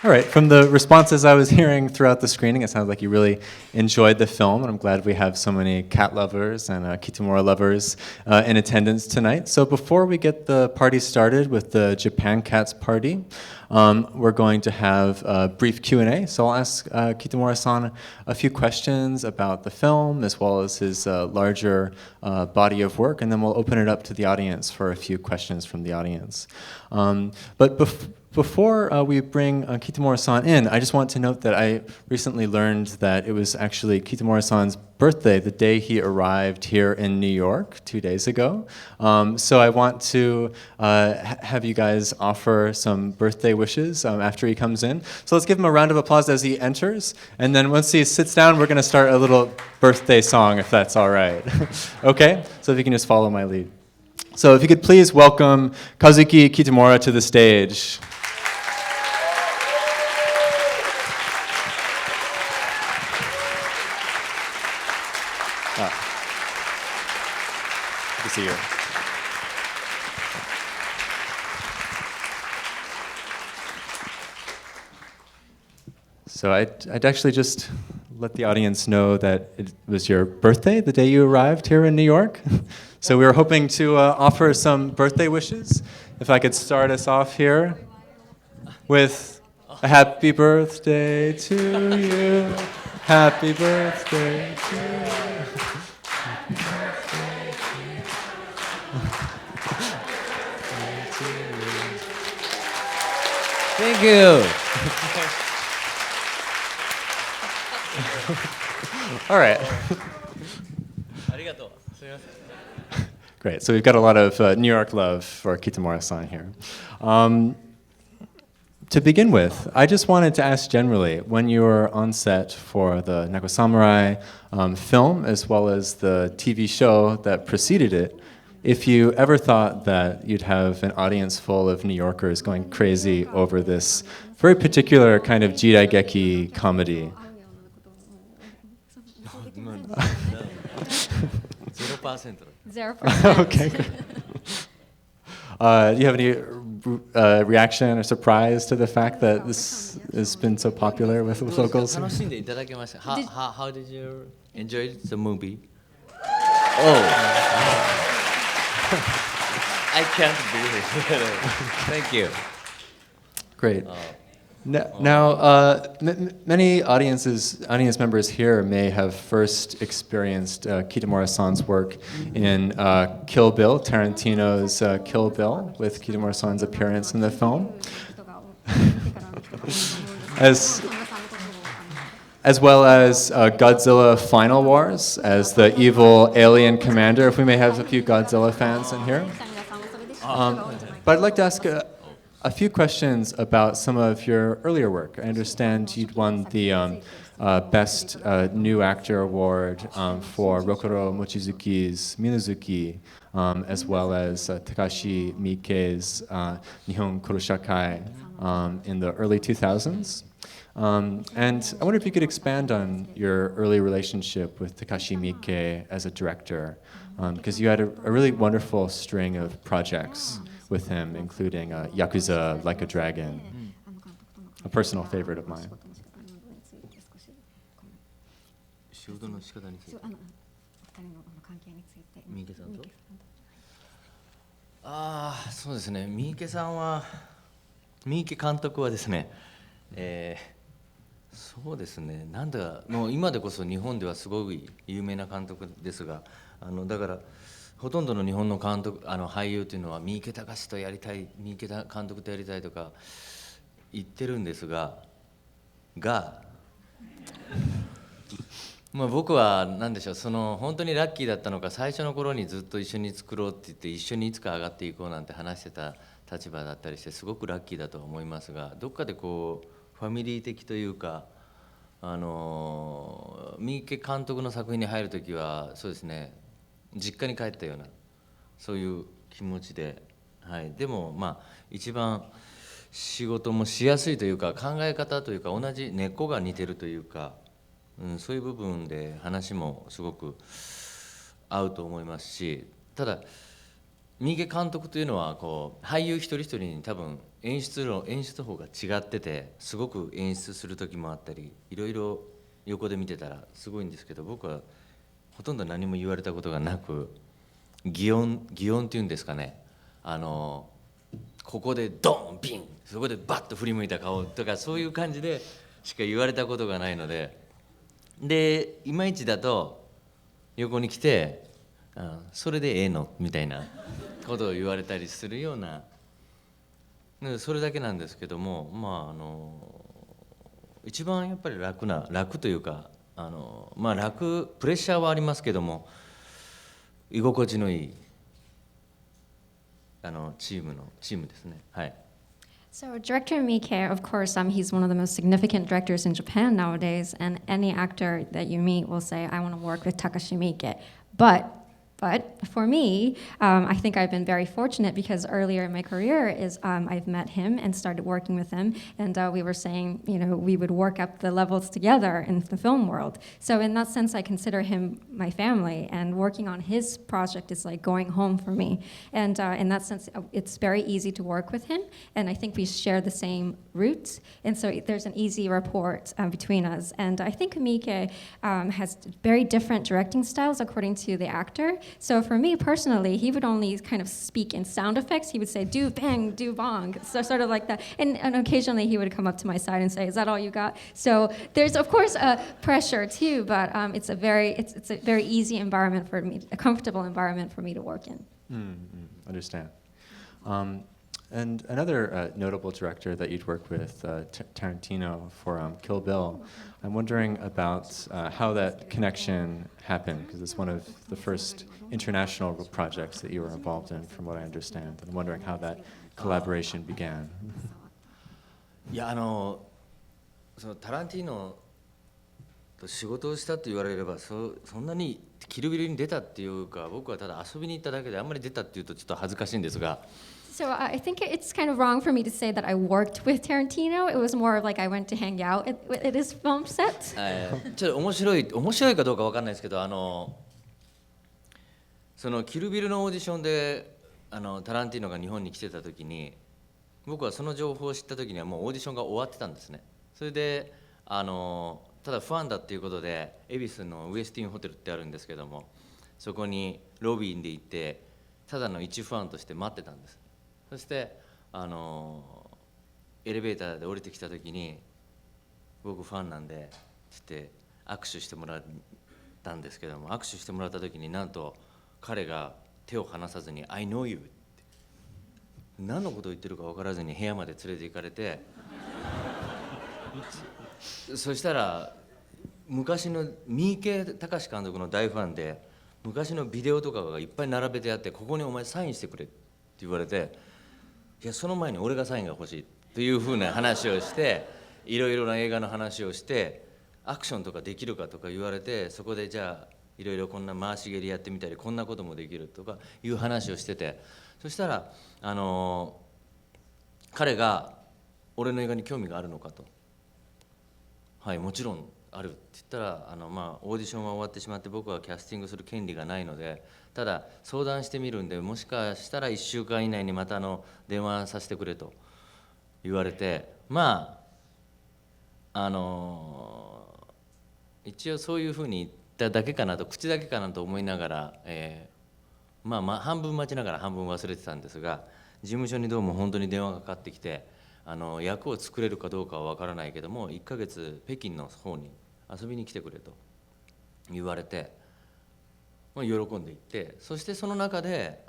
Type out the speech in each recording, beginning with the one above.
All right, from the responses I was hearing throughout the screening, it sounds like you really enjoyed the film, and I'm glad we have so many cat lovers and Kitamura lovers in attendance tonight. So before we get the party started with the Japan Cats party, we're going to have a brief Q&A. So I'll ask Kitamura-san a few questions about the film, as well as his larger body of work, and then we'll open it up to the audience for a few questions from the audience. Before we bring Kitamura-san in, I just want to note that I recently learned that it was actually Kitamura-san's birthday the day he arrived here in New York 2 days ago. So I want to have you guys offer some birthday wishes after he comes in. So let's give him a round of applause as he enters. And then once he sits down, we're going to start a little birthday song, if that's all right. Okay? So if you can just follow my lead. So if you could please welcome Kazuki Kitamura to the stage. Good to see you. So I'd actually just let the audience know that it was your birthday the day you arrived here in New York. So we were hoping to offer some birthday wishes. If I could start us off here with a happy birthday to you. Happy birthday to you. Thank you. All right. Great. So we've got a lot of New York love for Kitamura-san here. To begin with, I just wanted to ask generally, when you were on set for the Neko Samurai film, as well as the TV show that preceded it, if you ever thought that you'd have an audience full of New Yorkers going crazy over this very particular kind of jiraigeki comedy. 0%. 0%. Okay. Do you have any reaction or surprise to the fact that this has been so popular with locals? 楽しんでいただけました。How did you enjoy the movie? Oh. I can't believe it. Thank you. Great. Now, many audience members here may have first experienced Kitamura-san's work in Kill Bill, Tarantino's Kill Bill, with Kitamura-san's appearance in the film, as well as Godzilla Final Wars as the evil alien commander, if we may have a few Godzilla fans in here. But I'd like to ask a few questions about some of your earlier work. I understand you'd won the Best New Actor Award for Rokuro Mochizuki's Minazuki, as well as Takashi Miike's Nihon Kuroshakai in the early 2000s. And I wonder if you could expand on your early relationship with Takashi Miike as a director, because you had a really wonderful string of projects with him, including Yakuza Like a Dragon, a personal favorite of mine. 仕事の仕方について。2人の関係について。三池さんと。そうですね。三池さんは、三池監督はですね、そうですね。なんだもう今でこそ日本ではすごい有名な監督ですが、だから。ほとんどの日本の監督俳優というのは三池崇史とやりたい、三池監督とやりたいとか言ってるんですが、まあ僕は何でしょう、本当にラッキーだったのか、最初の頃にずっと一緒に作ろうって言って一緒にいつか上がっていこうなんて話してた立場だったりして、すごくラッキーだとは思いますが、どっかでこうファミリー的というか、三池監督の作品に入る時はそうですね、実家に帰ったようなそういう気持ちで、はい、でもまあ一番仕事もしやすいというか、考え方というか同じ根っこが似てるというか、そういう部分で話もすごく合うと思いますし、ただ三池監督というのはこう俳優一人一人に多分演出法が違ってて、すごく演出する時もあったり、いろいろ横で見てたらすごいんですけど、僕はほとんど何も言われたことがなく、擬音っていうんですかね、ここでドンビン、そこでバッと振り向いた顔とか、そういう感じでしか言われたことがないので、でいまいちだと横に来て、それでええのみたいなことを言われたりするような、それだけなんですけども、一番やっぱり楽というか、プレッシャーはありますけども、居心地のいいチームですね。はい。So director Miike, of course, he's one of the most significant directors in Japan nowadays, and any actor that you meet will say, "I want to work with Takashi Miike." But for me, I think I've been very fortunate because earlier in my career I've met him and started working with him, and we were saying, we would work up the levels together in the film world. So in that sense, I consider him my family, and working on his project is like going home for me. And in that sense, it's very easy to work with him, and I think we share the same roots, and so there's an easy rapport between us. And I think Miike has very different directing styles according to the actor. So for me personally, he would only kind of speak in sound effects. He would say, do bang, do bong, so sort of like that. And occasionally he would come up to my side and say, is that all you got? So there's of course a pressure too, but it's a very easy environment for me, a comfortable environment for me to work in. Understand. And another notable director that you'd worked with, Tarantino, for Kill Bill. I'm wondering about how that connection happened, because it's one of the first international projects that you were involved in, from what I understand. And I'm wondering how that collaboration began. いやそのタランティーノと仕事をしたと言われれば、そんなにキルビルに出たっていうか、僕はただ遊びに行っただけで、あんまり出たっていうとちょっと恥ずかしいんですが。So I think it's kind of wrong for me to say that I worked with Tarantino. It was more of like I went to hang out at his film set. ちょっと面白いかどうかわかんないですけど、そのキルビルのオーディションでタランティーノが日本に来てた時に、僕はその情報を知った時にはもうオーディションが終わってたんですね。それでただファンだっていうことで、恵比寿のウエスティンホテルってあるんですけども、そこにロビーで行ってただの一ファンとして待ってたんです。そしてエレベーターで降りてきた時に、僕ファンなんでって握手してもらったんですけども、握手してもらった時になんと彼が手を離さずに「I know you」って何のことを言ってるか分からずに部屋まで連れて行かれてそしたら昔の三池崇史監督の大ファンで、昔のビデオとかがいっぱい並べてあって、ここにお前サインしてくれって言われて、いやその前に俺がサインが欲しいというふうな話をして、いろいろな映画の話をして、アクションとかできるかとか言われて、そこでじゃあいろいろこんな回し蹴りやってみたり、こんなこともできるとかいう話をしてて、そしたら彼が俺の映画に興味があるのかと。はい、もちろんあるって言ったら、オーディションは終わってしまって、僕はキャスティングする権利がないので、ただ相談してみるんで、もしかしたら1週間以内にまた電話させてくれと言われて、一応そういうふうに言っただけかなと、口だけかなと思いながら、半分待ちながら半分忘れてたんですが、事務所にどうも本当に電話がかかってきて、役を作れるかどうかは分からないけども、1ヶ月北京の方に遊びに来てくれと言われて、喜んで行って、そしてその中で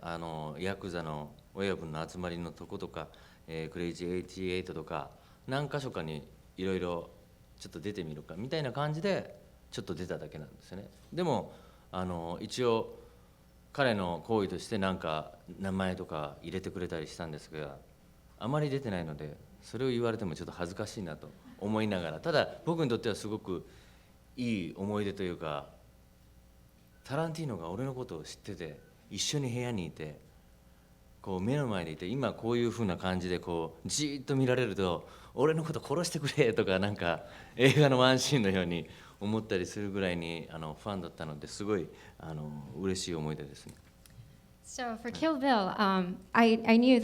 ヤクザの親分の集まりのとことか、クレイジー88とか何か所かにいろいろちょっと出てみるかみたいな感じでちょっと出ただけなんですよね。でも一応彼の行為としてなんか名前とか入れてくれたりしたんですが、あまり出てないので、それを言われてもちょっと恥ずかしいなと思いながら、ただ僕にとってはすごくいい思い出というか、タランティーノが俺のことを知ってて、一緒に部屋にいて、こう目の前にいて、今こういう風な感じでこうじーっと見られると、俺のこと殺してくれとか、なんか映画のワンシーンのように思ったりするぐらいにファンだったので、すごい嬉しい思い出ですね。So for Kill Bill, I knew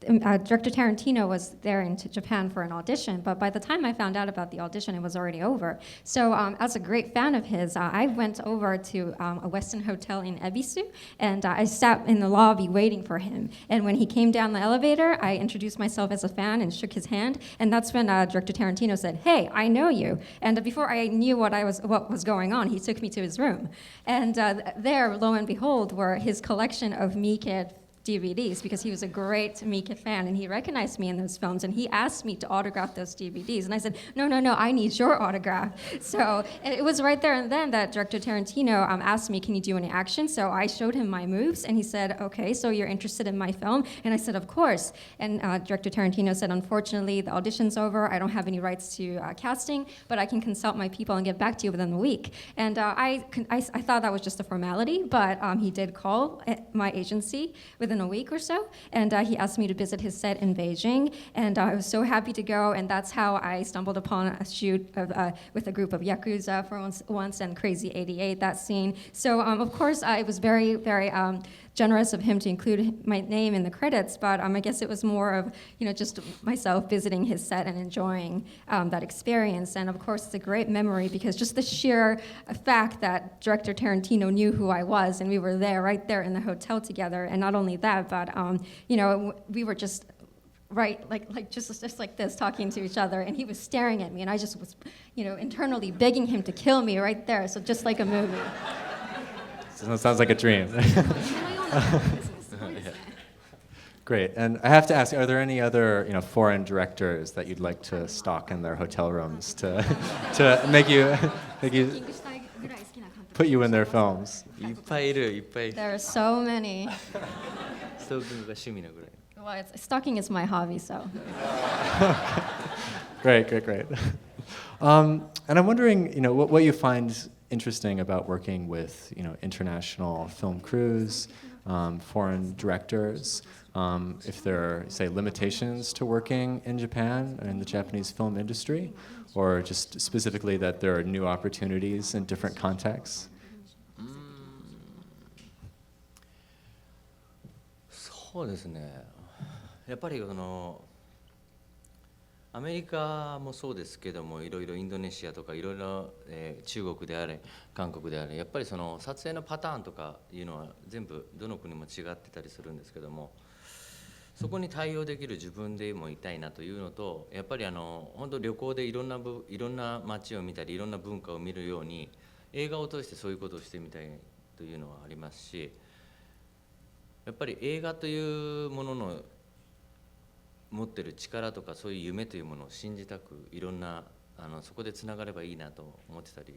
Director Tarantino was there in Japan for an audition, but by the time I found out about the audition, it was already over. So as a great fan of his, I went over to a Westin hotel in Ebisu, and I sat in the lobby waiting for him. And when he came down the elevator, I introduced myself as a fan and shook his hand, and that's when Director Tarantino said, "Hey, I know you." And before I knew what was going on, he took me to his room. And there, lo and behold, were his collection of Miike DVDs, because he was a great Miike fan and he recognized me in those films, and he asked me to autograph those DVDs, and I said, no, I need your autograph. So it was right there and then that Director Tarantino asked me, can you do any action? So I showed him my moves, and he said, okay, so you're interested in my film? And I said, of course. And Director Tarantino said, unfortunately, the audition's over, I don't have any rights to casting, but I can consult my people and get back to you within the week. And I thought that was just a formality, but he did call my agency within a week or so, and he asked me to visit his set in Beijing, and I was so happy to go, and that's how I stumbled upon a shoot with a group of Yakuza for once, and Crazy 88, that scene. So of course it was very, very generous of him to include my name in the credits, but I guess it was more of just myself visiting his set and enjoying that experience. And of course it's a great memory because just the sheer fact that Director Tarantino knew who I was, and we were there right there in the hotel together, and not only that, but we were just right, just like this, talking to each other, and he was staring at me, and I just was internally begging him to kill me right there, so just like a movie. Sounds like a dream. Great. And I have to ask, are there any other foreign directors that you'd like to stalk in their hotel rooms to make you put you in their films? いっぱいいるいっぱいいる There are so many. ストーキングが趣味なぐらい Well, stalking is my hobby, so. Great. And I'm wondering, what you find interesting about working with, international film crews, foreign directors, if there are, say, limitations to working in Japan or in the Japanese film industry, or just specifically that there are new opportunities in different contexts? そうですね。やっぱりアメリカもそうですけども、いろいろインドネシアとかいろいろ中国であれ韓国であれ、やっぱりその撮影のパターンとかいうのは全部どの国も違ってたりするんですけども、そこに対応できる自分でもいたいなというのと、やっぱり本当旅行でいろんな街を見たりいろんな文化を見るように映画を通してそういうことをしてみたいというのはありますし、やっぱり映画というものの持ってる力とかそういう夢というものを信じたく、いろんなそこでつながればいいなと思ってたり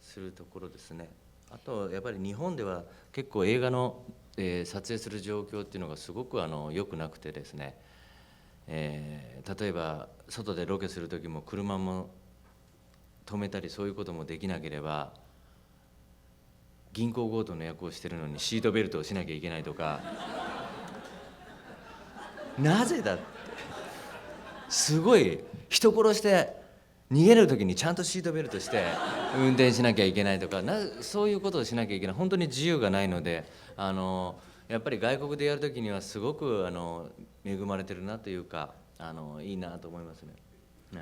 するところですね。あとやっぱり日本では結構映画の、撮影する状況っていうのがすごく良くなくてですね、例えば外でロケする時も車も止めたりそういうこともできなければ、銀行強盗の役をしてるのにシートベルトをしなきゃいけないとかなぜだってすごい人殺して逃げる時にちゃんとシートベルトして運転しなきゃいけないとかそういうことをしなきゃいけない。本当に自由がないのでやっぱり外国でやる時にはすごく恵まれてるなというかいいなと思いますね。ね。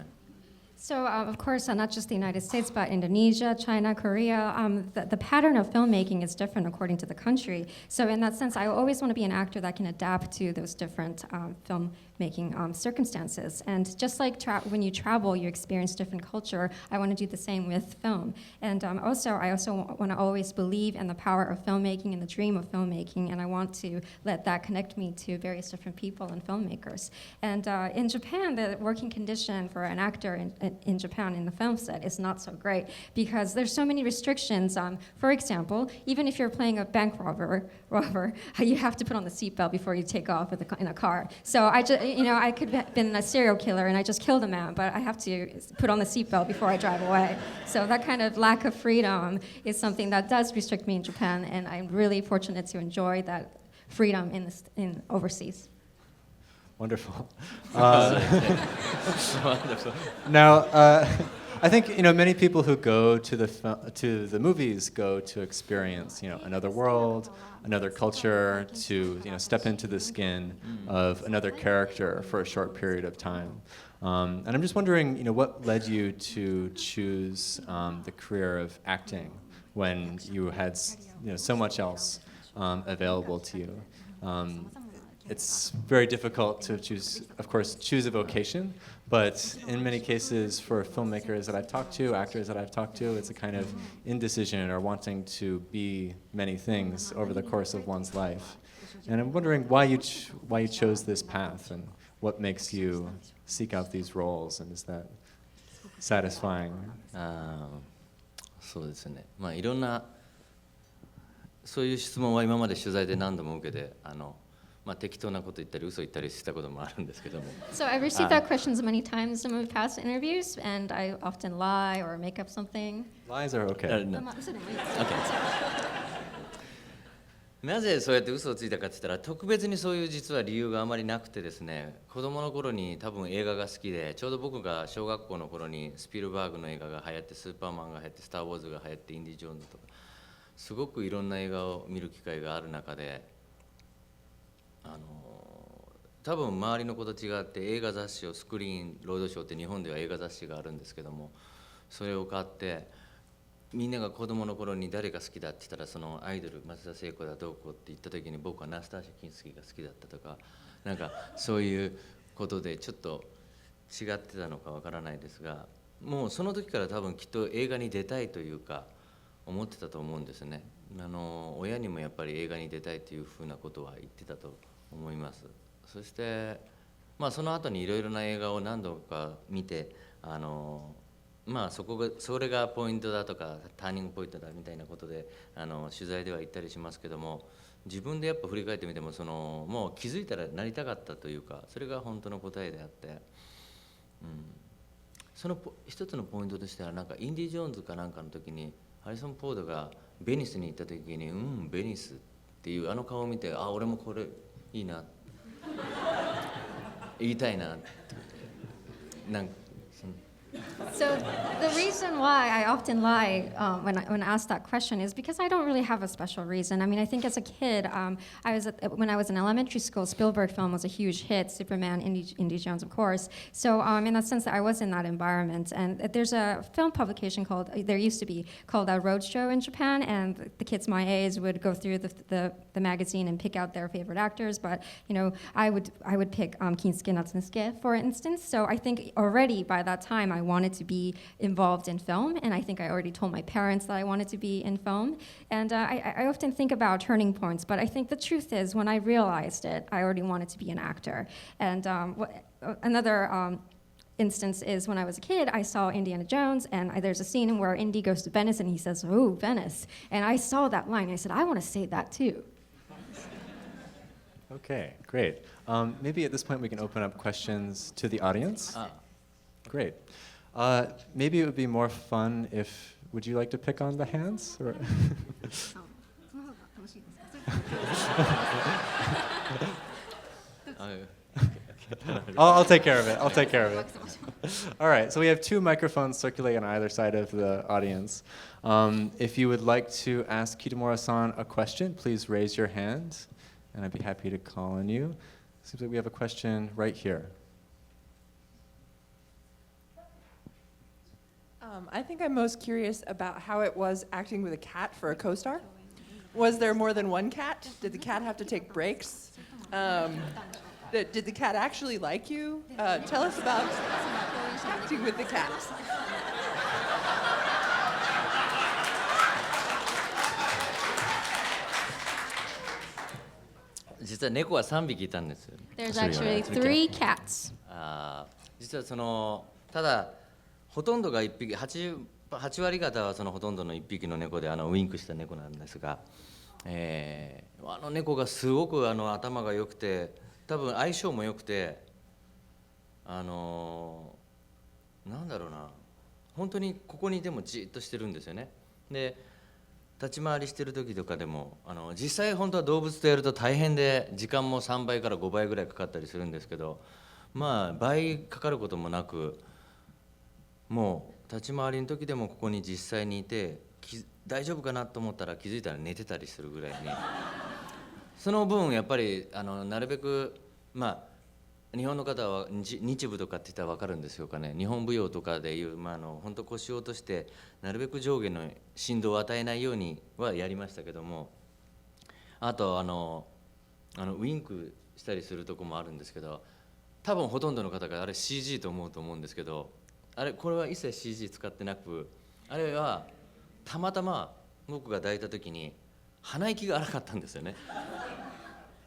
So, of course, not just the United States, but Indonesia, China, Korea, the pattern of filmmaking is different according to the country. So in that sense, I always want to be an actor that can adapt to those different filmmaking circumstances. And just like when you travel, you experience different culture, I want to do the same with film. And I also want to always believe in the power of filmmaking and the dream of filmmaking, and I want to let that connect me to various different people and filmmakers. And in Japan, the working condition for an actor in Japan in the film set is not so great because there's so many restrictions. For example, even if you're playing a bank robber, you have to put on the seatbelt before you take off in a car. So I could have been a serial killer and I just killed a man, but I have to put on the seatbelt before I drive away. So that kind of lack of freedom is something that does restrict me in Japan, and I'm really fortunate to enjoy that freedom in overseas. Wonderful. Wonderful. Now, I think many people who go to the movies go to experience another world, another culture, to step into the skin of another character for a short period of time. And I'm just wondering, what led you to choose the career of acting when you had so much else available to you? It's very difficult to choose a vocation, but in many cases for filmmakers that I've talked to, actors that I've talked to, it's a kind of indecision or wanting to be many things over the course of one's life. And I'm wondering why you chose this path and what makes you seek out these roles, and is that satisfying? そうですね。いろんなそういう質問は今まで取材で何度も受けて適当なこと言ったり嘘言ったりしたこともあるんですけども。So I've received that questions many times in my past interviews, and I often lie or make up something. Lies are okay. Okay. なぜそうやって嘘をついたかって言ったら特別にそういう実は理由があまりなくてですね、子供の頃に多分映画が好きで、ちょうど僕が小学校の頃にスピルバーグの映画が流行って、スーパーマンが流行って、スター・ウォーズが流行って、インディ・ジョーンズとかすごくいろんな映画を見る機会がある中で、多分周りの子と違って映画雑誌をスクリーンロードショーって日本では映画雑誌があるんですけども、それを買ってみんなが子供の頃に誰が好きだって言ったらそのアイドル松田聖子だどうこうって言った時に僕はナスターシャ・キンスキーが好きだったとか、なんかそういうことでちょっと違ってたのかわからないですが、もうその時から多分きっと映画に出たいというか思ってたと思うんですね。親にもやっぱり映画に出たいというふうなことは言ってたと思います。そしてその後にいろいろな映画を何度か見てそれがポイントだとかターニングポイントだみたいなことで取材では言ったりしますけども、自分でやっぱ振り返ってみてももう気づいたらなりたかったというか、それが本当の答えであって、その一つのポイントとしてはなんかインディ・ジョーンズかなんかの時にハリソン・フォードがベニスに行った時にベニスっていう顔を見て、俺もこれいいな言いたいなってなんか。So the reason why I often lie when asked that question is because I don't really have a special reason. I mean, I think as a kid, when I was in elementary school, Spielberg film was a huge hit, Superman, Indy Jones, of course. So in that sense, I was in that environment. And there's a film publication there used to be called Roadshow in Japan, and the kids my age would go through the magazine and pick out their favorite actors. But I would pick Kinsuke Natsusuke, for instance. So I think already by that time, I wanted to be involved in film, and I think I already told my parents that I wanted to be in film. And I often think about turning points, but I think the truth is when I realized it, I already wanted to be an actor. And another instance is when I was a kid, I saw Indiana Jones, and there's a scene where Indy goes to Venice, and he says, "Ooh, Venice." And I saw that line, and I said, I want to say that too. Okay, great. Maybe at this point we can open up questions to the audience. Great. Maybe it would be more fun if, would you like to pick on the hands? Or I'll take care of it. I'll take care of it. All right, so we have two microphones circulating on either side of the audience. If you would like to ask Kitamura-san a question, please raise your hand, and I'd be happy to call on you. Seems like we have a question right here. I think I'm most curious about how it was acting with a cat for a co-star. Was there more than one cat? Did the cat have to take breaks? Did the cat actually like you? Tell us about acting with the cat. 実は猫は3匹いたんですよ。There's actually 3 cats. 実はただほとんどが1匹、8割方はほとんどの1匹の猫でウインクした猫なんですが、猫がすごく頭が良くて、多分相性も良くて、なんだろうな、本当にここにいてもじっとしてるんですよね。で立ち回りしてる時とかでも実際本当は動物とやると大変で時間も3倍から5倍ぐらいかかったりするんですけど、倍かかることもなく、もう立ち回りの時でもここに実際にいて大丈夫かなと思ったら気づいたら寝てたりするぐらいにその分やっぱりなるべく日本の方は日舞とかって言ったら分かるんですよかね。日本舞踊とかでいう、本当腰を落としてなるべく上下の振動を与えないようにはやりましたけども、あとウインクしたりするとこもあるんですけど、多分ほとんどの方があれ CG と思うんですけど、これは一切 CG 使ってなく、あれはたまたま僕が抱いた時に鼻息が荒かったんですよね。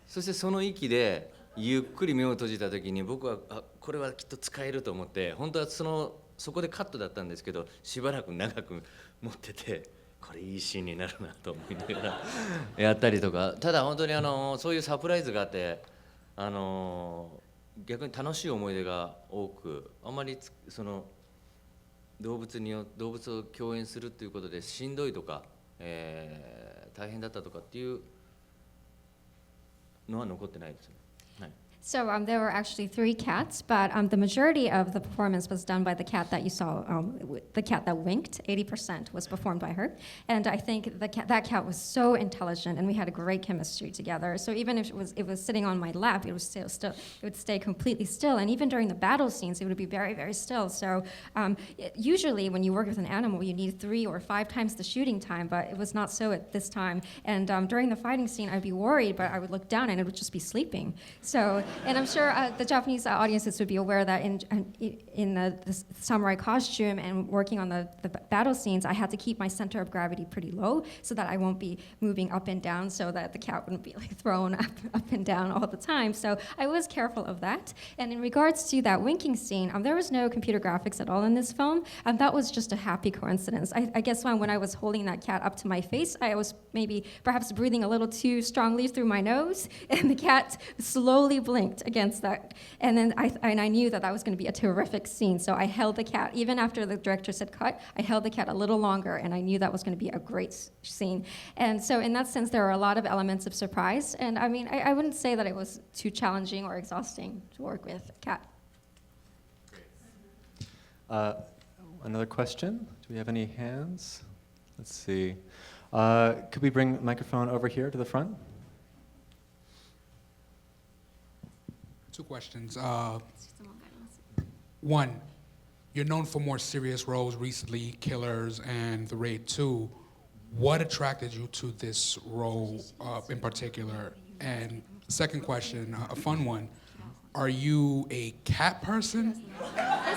そしてその息でゆっくり目を閉じた時に僕はこれはきっと使えると思って、本当はそこでカットだったんですけど、しばらく長く持ってて、これいいシーンになるなと思いながらやったりとか。ただ本当にそういうサプライズがあって、逆に楽しい思い出が多く、あんまり動物を共演するということでしんどいとか、大変だったとかっていうのは残ってないですね。はい。So there were actually 3 cats, but the majority of the performance was done by the cat that you saw, the cat that winked. 80% was performed by her, and I think that cat was so intelligent, and we had a great chemistry together. So even if it was sitting on my lap, it would stay completely still, and even during the battle scenes, it would be very, very still. So usually when you work with an animal, you need 3 or 5 times the shooting time, but it was not so at this time. And during the fighting scene, I'd be worried, but I would look down and it would just be sleeping. So. And I'm sure the Japanese audiences would be aware that in the samurai costume and working on the battle scenes, I had to keep my center of gravity pretty low so that I won't be moving up and down, so that the cat wouldn't be thrown up and down all the time. So I was careful of that. And in regards to that winking scene, there was no computer graphics at all in this film. That was just a happy coincidence. I guess when I was holding that cat up to my face, I was perhaps breathing a little too strongly through my nose, and the cat slowly blinked against that, and then I knew that was going to be a terrific scene, so I held the cat even after the director said cut. I held the cat a little longer, and I knew that was going to be a great scene. And so in that sense, there are a lot of elements of surprise, and I mean, I wouldn't say that it was too challenging or exhausting to work with a cat. Another question? Do we have any hands? Let's see. Could we bring the microphone over here to the front? 2 questions. One, you're known for more serious roles recently, Killers and The Raid 2. What attracted you to this role in particular? And second question, a fun one, are you a cat person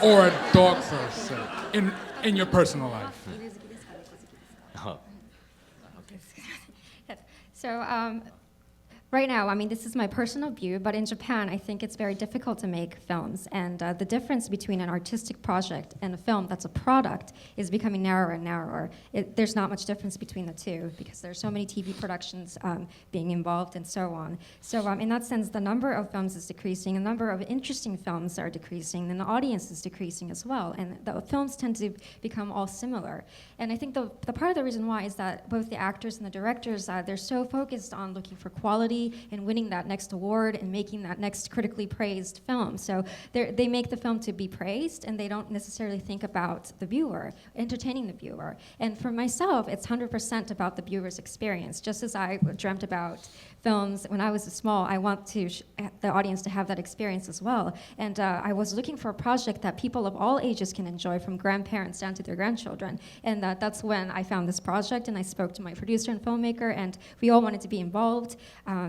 or a dog person in your personal life? So right now, I mean, this is my personal view, but in Japan, I think it's very difficult to make films. And the difference between an artistic project and a film that's a product is becoming narrower and narrower. There's not much difference between the two because there's so many TV productions being involved and so on. So in that sense, the number of films is decreasing, the number of interesting films are decreasing, and the audience is decreasing as well. And the films tend to become all similar. And I think the part of the reason why is that both the actors and the directors, they're so focused on looking for quality and winning that next award and making that next critically praised film. So they make the film to be praised, and they don't necessarily think about the viewer, entertaining the viewer. And for myself, it's 100% about the viewer's experience. Just as I dreamt about films when I was small, I want the audience to have that experience as well. And I was looking for a project that people of all ages can enjoy, from grandparents down to their grandchildren. And that's when I found this project, and I spoke to my producer and filmmaker, and we all wanted to be involved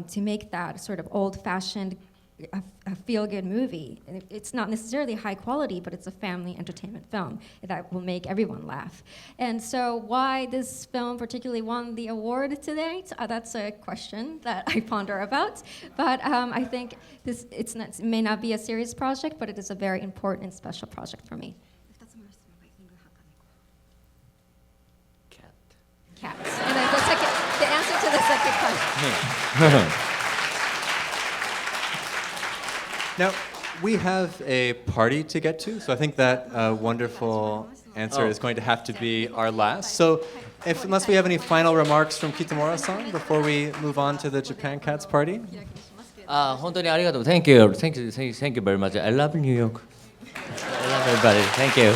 to make that sort of old-fashioned a feel-good movie. It's not necessarily high quality, but it's a family entertainment film that will make everyone laugh. And so why this film particularly won the award tonight, that's a question that I ponder about. But I think it may not be a serious project, but it is a very important and special project for me. Cats. And then the answer to the second question. Now, we have a party to get to, so I think that wonderful answer is going to have to be our last. So unless we have any final remarks from Kitamura-san before we move on to the Japan Cats party? 本当にありがとう。Thank you very much. I love New York. I love everybody. Thank you.